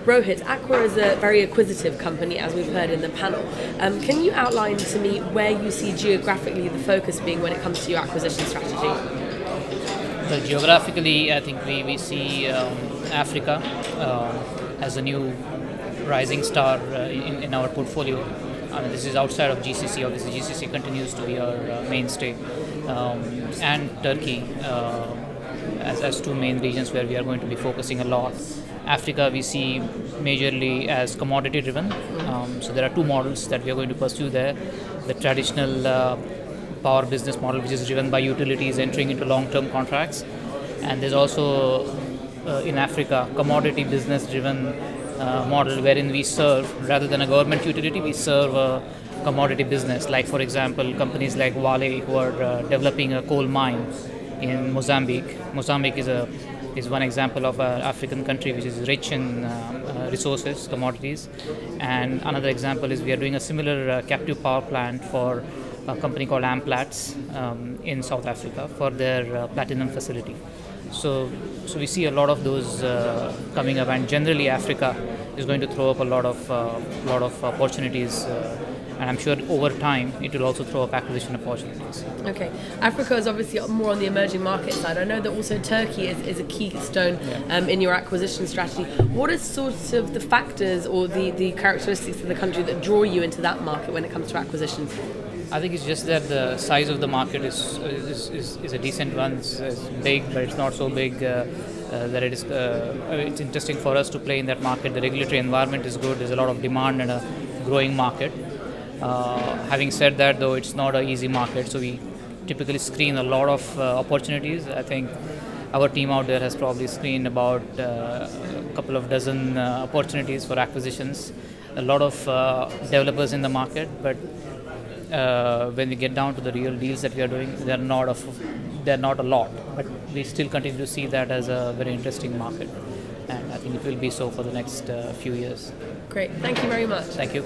Rohit, ACWA is a very acquisitive company, as we've heard in the panel. Can you outline to me where you see geographically the focus being when it comes to your acquisition strategy? Well, geographically, I think we see Africa as a new rising star in our portfolio. This is outside of GCC. Obviously, GCC continues to be our mainstay, and Turkey as two main regions where we are going to be focusing a lot. Africa we see majorly as commodity driven, so there are two models that we are going to pursue there. The traditional power business model, which is driven by utilities entering into long-term contracts, and there's also in Africa commodity business driven model wherein we serve, rather than a government utility, we serve a commodity business, like for example companies like Vale, who are developing a coal mine in Mozambique. Mozambique is one example of an African country which is rich in resources, commodities, and another example is we are doing a similar captive power plant for a company called Amplats in South Africa for their platinum facility. So we see a lot of those coming up, and generally Africa is going to throw up a lot of opportunities. And I'm sure over time it will also throw up acquisition opportunities. Okay, Africa is obviously more on the emerging market side. I know that also Turkey is a keystone in your acquisition strategy. What are sort of the factors or the characteristics of the country that draw you into that market when it comes to acquisitions? I think it's just that the size of the market is a decent one. It's big, but it's not so big that it is. It's interesting for us to play in that market. The regulatory environment is good. There's a lot of demand and a growing market. Having said that, though, it's not an easy market, so we typically screen a lot of opportunities. I think our team out there has probably screened about a couple of dozen opportunities for acquisitions. A lot of developers in the market, but when we get down to the real deals that we are doing, they're not a lot, but we still continue to see that as a very interesting market, and I think it will be so for the next few years. Great, thank you very much. Thank you.